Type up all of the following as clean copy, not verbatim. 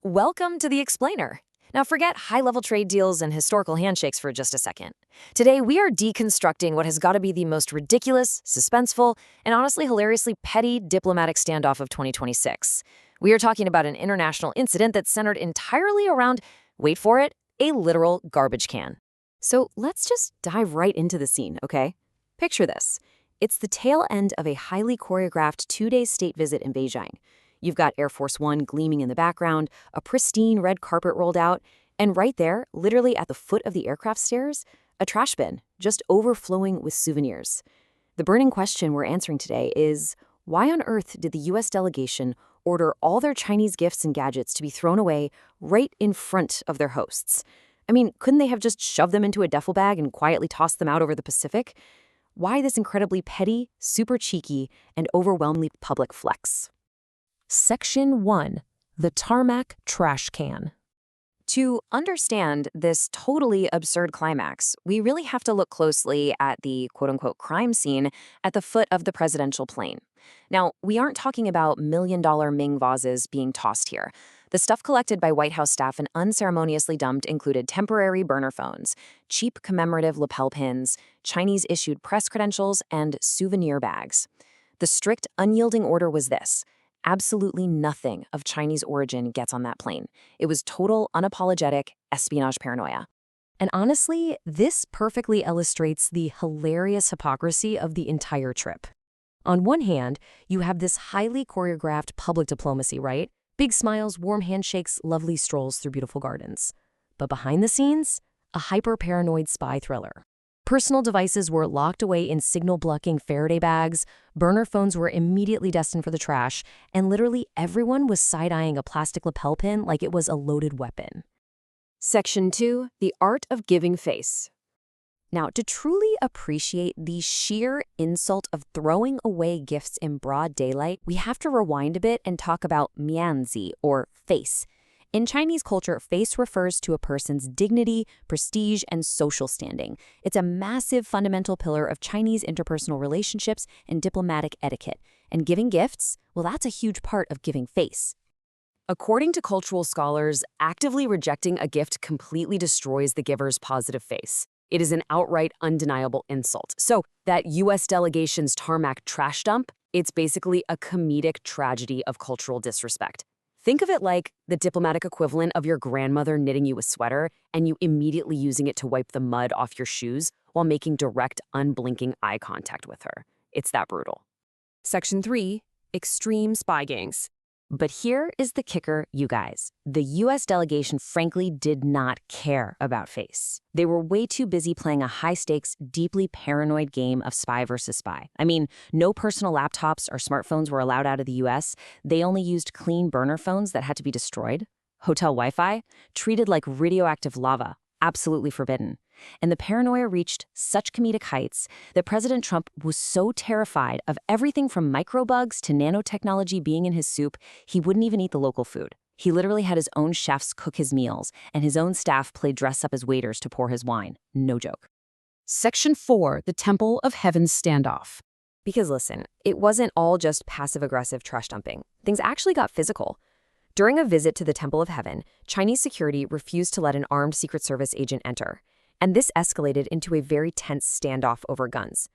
Welcome to The Explainer. Now, forget high level trade deals and historical handshakes for just a second. Today, we are deconstructing what has got to be the most ridiculous, suspenseful, and honestly hilariously petty diplomatic standoff of 2026. We are talking about an international incident that centered entirely around, wait for it, a literal garbage can. So let's just dive right into the scene, okay? Picture this. It's the tail end of a highly choreographed 2-day state visit in Beijing. You've got Air Force One gleaming in the background, a pristine red carpet rolled out, and right there, literally at the foot of the aircraft stairs, a trash bin, just overflowing with souvenirs. The burning question we're answering today is, why on earth did the U.S. delegation order all their Chinese gifts and gadgets to be thrown away right in front of their hosts? I mean, couldn't they have just shoved them into a duffel bag and quietly tossed them out over the Pacific? Why this incredibly petty, super cheeky, and overwhelmingly public flex? Section 1. The Tarmac Trash Can. To understand this totally absurd climax, we really have to look closely at the quote-unquote crime scene at the foot of the presidential plane. Now, we aren't talking about million-dollar Ming vases being tossed here. The stuff collected by White House staff and unceremoniously dumped included temporary burner phones, cheap commemorative lapel pins, Chinese-issued press credentials, and souvenir bags. The strict, unyielding order was this: absolutely nothing of Chinese origin gets on that plane. It was total, unapologetic espionage paranoia. And honestly, this perfectly illustrates the hilarious hypocrisy of the entire trip. On one hand, you have this highly choreographed public diplomacy, right? Big smiles, warm handshakes, lovely strolls through beautiful gardens. But behind the scenes, a hyper-paranoid spy thriller. Personal devices were locked away in signal-blocking Faraday bags, burner phones were immediately destined for the trash, and literally everyone was side-eyeing a plastic lapel pin like it was a loaded weapon. Section 2. The Art of Giving Face. Now, to truly appreciate the sheer insult of throwing away gifts in broad daylight, we have to rewind a bit and talk about mianzi, or face. In Chinese culture, face refers to a person's dignity, prestige, and social standing. It's a massive fundamental pillar of Chinese interpersonal relationships and diplomatic etiquette. And giving gifts, well, that's a huge part of giving face. According to cultural scholars, actively rejecting a gift completely destroys the giver's positive face. It is an outright, undeniable insult. So that U.S. delegation's tarmac trash dump, it's basically a comedic tragedy of cultural disrespect. Think of it like the diplomatic equivalent of your grandmother knitting you a sweater and you immediately using it to wipe the mud off your shoes while making direct, unblinking eye contact with her. It's that brutal. Section 3. Extreme spy gangs. But here is the kicker, you guys. The U.S. delegation frankly did not care about face. They were way too busy playing a high-stakes, deeply paranoid game of spy versus spy. I mean, no personal laptops or smartphones were allowed out of the U.S. They only used clean burner phones that had to be destroyed. Hotel Wi-Fi, treated like radioactive lava, absolutely forbidden. And the paranoia reached such comedic heights that President Trump was so terrified of everything from microbugs to nanotechnology being in his soup, he wouldn't even eat the local food. He literally had his own chefs cook his meals, and his own staff play dress up as waiters to pour his wine. No joke. Section 4. The Temple of Heaven's Standoff. Because listen, it wasn't all just passive-aggressive trash dumping. Things actually got physical. During a visit to the Temple of Heaven, Chinese security refused to let an armed Secret Service agent enter. And this escalated into a very tense standoff over guns.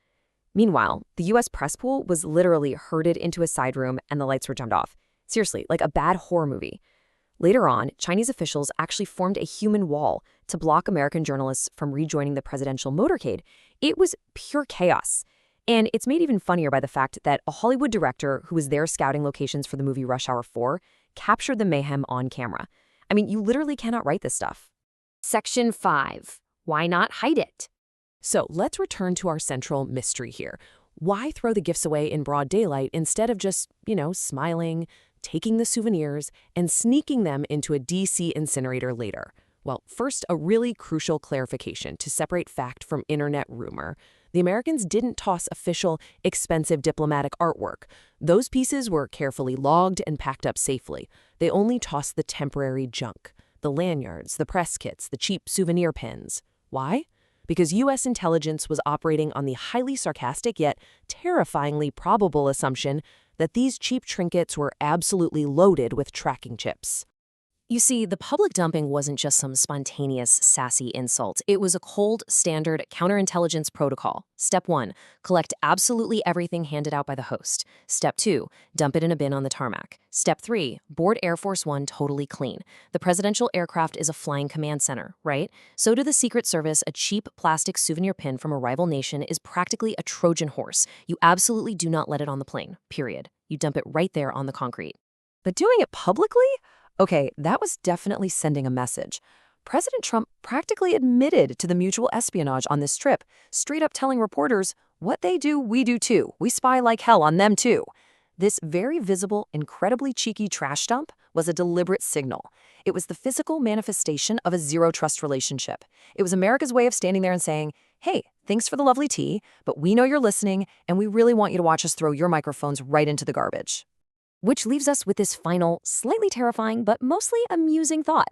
Meanwhile, the U.S. press pool was literally herded into a side room and the lights were turned off. Seriously, like a bad horror movie. Later on, Chinese officials actually formed a human wall to block American journalists from rejoining the presidential motorcade. It was pure chaos. And it's made even funnier by the fact that a Hollywood director who was there scouting locations for the movie Rush Hour 4 captured the mayhem on camera. I mean, you literally cannot write this stuff. Section 5. Why not hide it? So let's return to our central mystery here. Why throw the gifts away in broad daylight instead of just, smiling, taking the souvenirs, and sneaking them into a DC incinerator later? Well, first, a really crucial clarification to separate fact from internet rumor. The Americans didn't toss official, expensive diplomatic artwork. Those pieces were carefully logged and packed up safely. They only tossed the temporary junk, the lanyards, the press kits, the cheap souvenir pins. Why? Because U.S. intelligence was operating on the highly sarcastic yet terrifyingly probable assumption that these cheap trinkets were absolutely loaded with tracking chips. You see, the public dumping wasn't just some spontaneous, sassy insult. It was a cold, standard counterintelligence protocol. Step 1, collect absolutely everything handed out by the host. Step 2, dump it in a bin on the tarmac. Step 3, board Air Force One totally clean. The presidential aircraft is a flying command center, right? So to the Secret Service, a cheap plastic souvenir pin from a rival nation is practically a Trojan horse. You absolutely do not let it on the plane, period. You dump it right there on the concrete. But doing it publicly? Okay, that was definitely sending a message. President Trump practically admitted to the mutual espionage on this trip, straight up telling reporters, what they do, we do too. We spy like hell on them too. This very visible, incredibly cheeky trash dump was a deliberate signal. It was the physical manifestation of a zero-trust relationship. It was America's way of standing there and saying, hey, thanks for the lovely tea, but we know you're listening, and we really want you to watch us throw your microphones right into the garbage. Which leaves us with this final, slightly terrifying, but mostly amusing thought.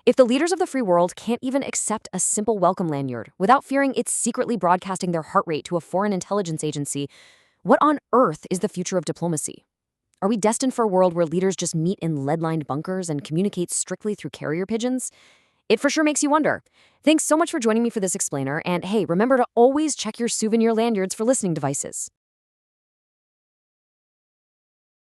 If the leaders of the free world can't even accept a simple welcome lanyard without fearing it's secretly broadcasting their heart rate to a foreign intelligence agency, what on earth is the future of diplomacy? Are we destined for a world where leaders just meet in lead-lined bunkers and communicate strictly through carrier pigeons? It for sure makes you wonder. Thanks so much for joining me for this explainer, and hey, remember to always check your souvenir lanyards for listening devices.